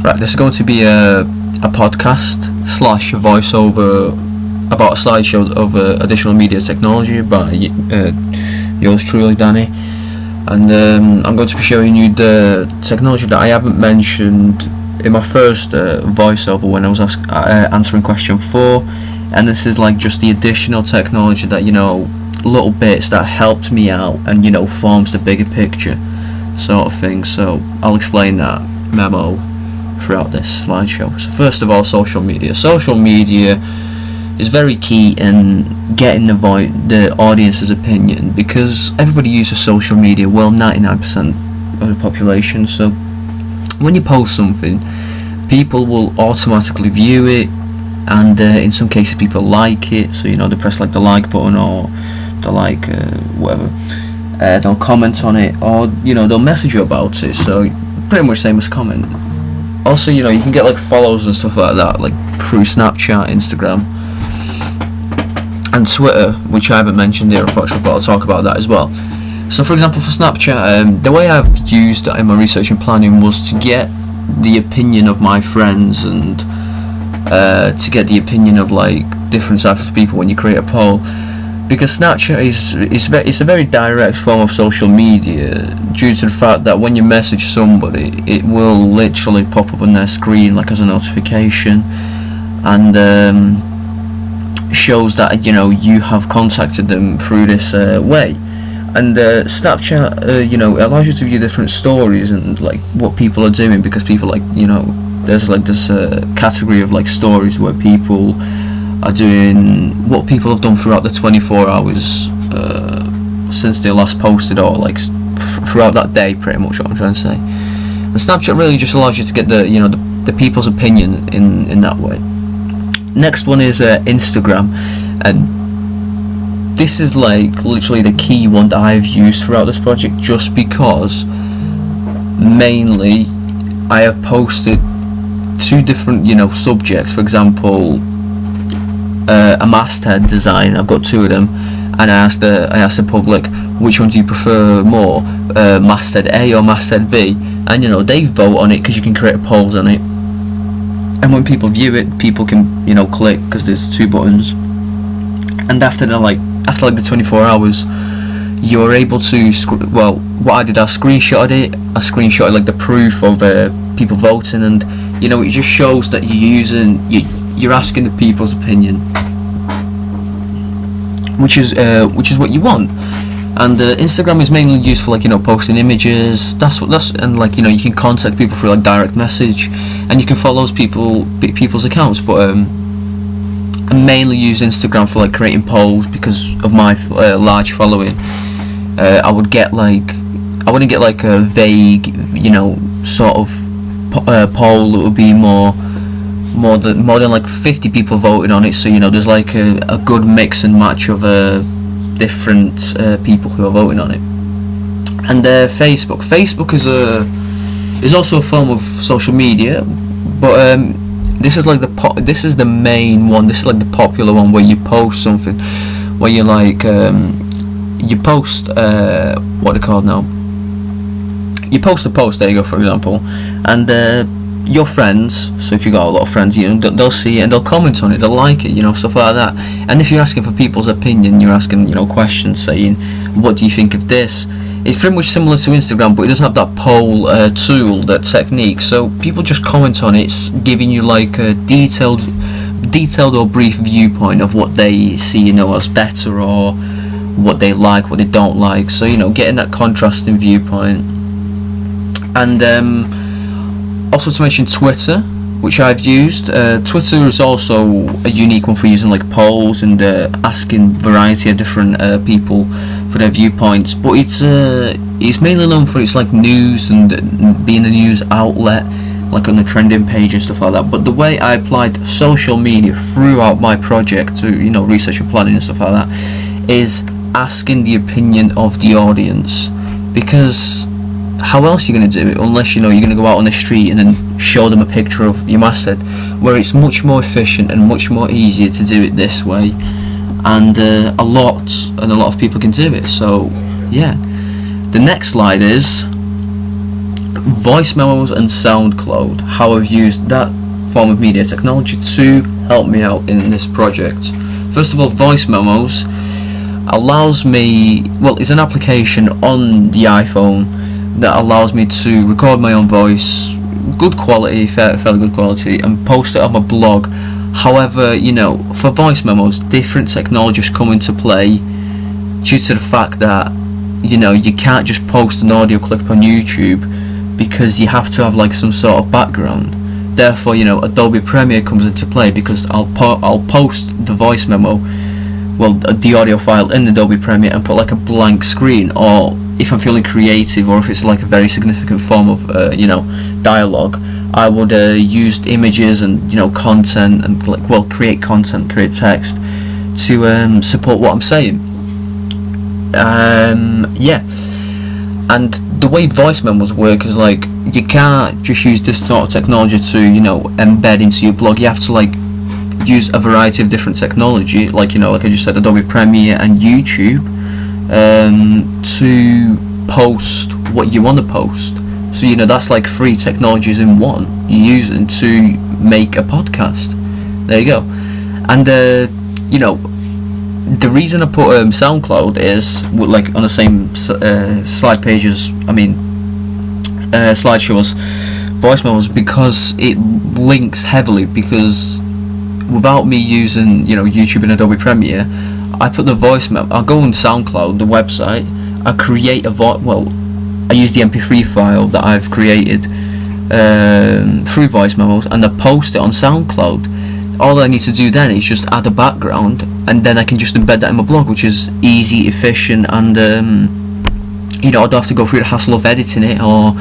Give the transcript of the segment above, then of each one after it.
Right, this is going to be a podcast slash voiceover about a slideshow of additional media technology by yours truly, Danny. And I'm going to be showing you the technology that I haven't mentioned in my first voiceover when I was answering question 4. And this is like just the additional technology that, little bits that helped me out and, forms the bigger picture sort of thing. So I'll explain that memo throughout this slideshow. So first of all, social media. Social media is very key in getting the audience's opinion, because everybody uses social media, 99% of the population. So when you post something, people will automatically view it, and in some cases people like it, so they press like the like button, or the like whatever, they'll comment on it, or they'll message you about it. So pretty much same as comment. Also, you can get like follows and stuff like that, like through Snapchat, Instagram, and Twitter, which I haven't mentioned here, unfortunately, but I'll talk about that as well. So, for example, for Snapchat, the way I've used that in my research and planning was to get the opinion of my friends, and to get the opinion of like different types of people when you create a poll. Because Snapchat is a very direct form of social media, due to the fact that when you message somebody, it will literally pop up on their screen like as a notification, and shows that you have contacted them through this way. And Snapchat allows you to view different stories and like what people are doing, because people there's like this category of like stories where people are doing what people have done throughout the 24 hours since they last posted, or like throughout that day, pretty much what I'm trying to say. And Snapchat really just allows you to get the people's opinion in that way. Next one is Instagram, and this is like literally the key one that I've used throughout this project, just because mainly I have posted 2 different subjects. For example, a masthead design, I've got 2 of them, and I asked the public, which one do you prefer more, masthead A or masthead B, and they vote on it, because you can create polls on it, and when people view it, people can click, because there's 2 buttons, and after the 24 hours, you're able to what I did, I screenshotted like the proof of people voting, and it just shows that you're asking the people's opinion, which is what you want. And Instagram is mainly used for posting images. And you can contact people through like direct message, and you can follow people's accounts. But I mainly use Instagram for like creating polls, because of my large following. I wouldn't get like a vague sort of poll that would be more than like 50 people voting on it, so there's like a good mix and match of different people who are voting on it. And Facebook is also a form of social media, but this is the main one. This is like the popular one, where you post something, where you you post what they call now. You post a post, there you go, for example, and your friends, so if you got a lot of friends, they'll see it and they'll comment on it, they'll like it, stuff like that. And if you're asking for people's opinion, you're asking questions, saying, what do you think of this? It's pretty much similar to Instagram, but it doesn't have that poll tool, that technique. So people just comment on it, it's giving you like a detailed or brief viewpoint of what they see as better, or what they like, what they don't like. So getting that contrasting viewpoint. And also to mention Twitter, which I've used. Twitter is also a unique one for using like polls and asking variety of different people for their viewpoints. But it's mainly known for its like news and being a news outlet, like on the trending page and stuff like that. But the way I applied social media throughout my project to research and planning and stuff like that is asking the opinion of the audience, because how else are you going to do it unless you're going to go out on the street and then show them a picture of your masthead, where it's much more efficient and much more easier to do it this way, and a lot of people can do it. So yeah, the next slide is voice memos and SoundCloud, how I've used that form of media technology to help me out in this project. First of all, voice memos allows me, well, it's an application on the iPhone that allows me to record my own voice, good quality, fairly good quality, and post it on my blog. However, you know, for voice memos, different technologies come into play due to the fact that, you know, you can't just post an audio clip on YouTube because you have to have like some sort of background. Therefore, you know, Adobe Premiere comes into play because I'll post the voice memo, well, the audio file in Adobe Premiere, and put like a blank screen, or if I'm feeling creative, or if it's like a very significant form of you know, dialogue, I would use images and, you know, content, and like, well, create content, create text to support what I'm saying. Yeah, and the way voice memos work is like, you can't just use this sort of technology to, you know, embed into your blog. You have to like use a variety of different technology, like, you know, like I just said, Adobe Premiere and YouTube, to post what you want to post. So, you know, that's like 3 technologies in one you're using to make a podcast. There you go. And you know, the reason I put SoundCloud is, like, on the same slide pages, I mean slideshows, voice memos, because it links heavily. Because without me using, you know, YouTube and Adobe Premiere, I put the voice memo, I'll go on SoundCloud, the website, I create a I use the MP3 file that I've created through voice memos, and I post it on SoundCloud. All I need to do then is just add a background, and then I can just embed that in my blog, which is easy, efficient, and you know, I don't have to go through the hassle of editing it, or,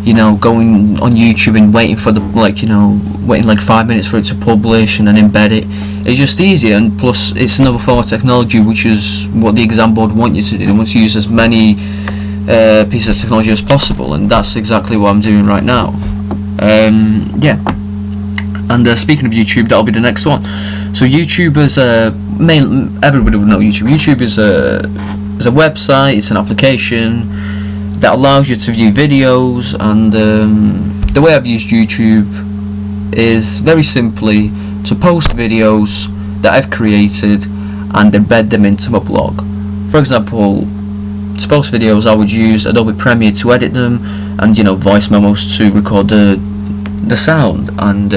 you know, going on YouTube and waiting for the, like, you know, waiting like 5 minutes for it to publish and then embed it. It's just easier, and plus it's another form of technology, which is what the exam board want you to do. They want to use as many pieces of technology as possible, and that's exactly what I'm doing right now. Yeah. And speaking of YouTube, that'll be the next one. So YouTube is everybody would know YouTube. YouTube is a website. It's an application that allows you to view videos, and the way I've used YouTube is very simply to post videos that I've created and embed them into my blog. For example, to post videos, I would use Adobe Premiere to edit them, and, you know, voice memos to record the sound, and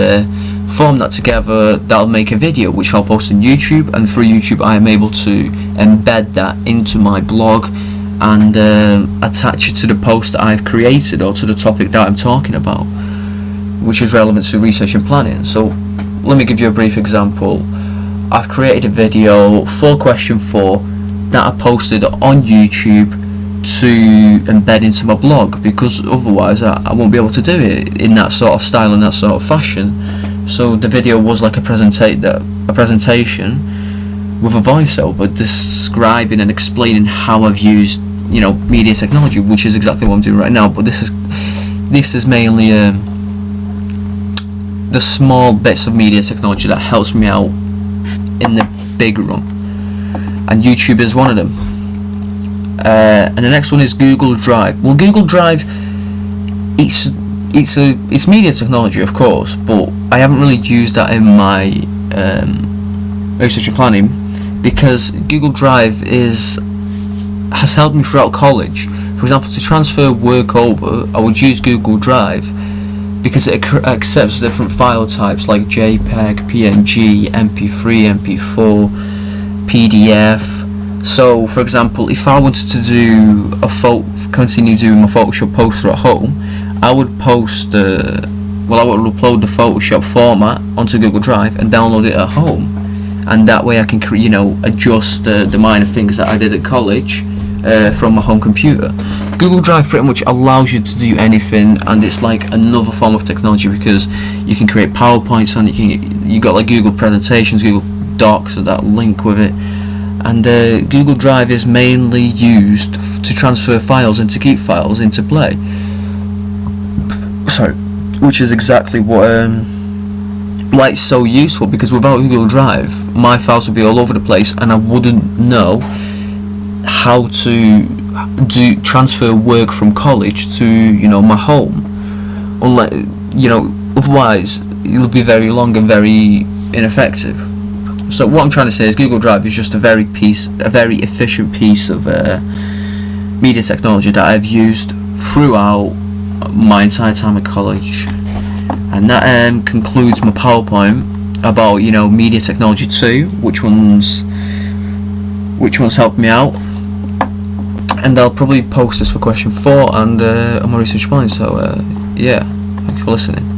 form that together. That'll make a video which I'll post on YouTube, and through YouTube I am able to embed that into my blog and attach it to the post that I've created, or to the topic that I'm talking about, which is relevant to research and planning. So let me give you a brief example. I've created a video for question 4 that I posted on YouTube to embed into my blog, because otherwise I won't be able to do it in that sort of style, in that sort of fashion. So the video was like a presentation with a voiceover describing and explaining how I've used, you know, media technology, which is exactly what I'm doing right now. But this is mainly the small bits of media technology that helps me out in the big run, and YouTube is one of them. And the next one is Google Drive. Well, Google Drive, it's media technology, of course, but I haven't really used that in my research and planning, because Google Drive has helped me throughout college. For example, to transfer work over, I would use Google Drive because it accepts different file types like JPEG, PNG, MP3, MP4, PDF. So, for example, if I wanted to do continue doing my Photoshop poster at home, I would I would upload the Photoshop format onto Google Drive and download it at home, and that way I can adjust the minor things that I did at college from my home computer. Google Drive pretty much allows you to do anything, and it's like another form of technology because you can create PowerPoints on it. You got like Google Presentations, Google Docs, that link with it. And Google Drive is mainly used to transfer files and to keep files into play. Sorry, which is exactly why it's so useful, because without Google Drive, my files would be all over the place, and I wouldn't know how to do transfer work from college to, you know, my home. Unless, you know, otherwise it'll be very long and very ineffective. So what I'm trying to say is Google Drive is just a very efficient piece of media technology that I've used throughout my entire time at college. And that concludes my PowerPoint about, you know, media technology 2, which ones helped me out. And I'll probably post this for question 4 and my research plan. So yeah, thanks for listening.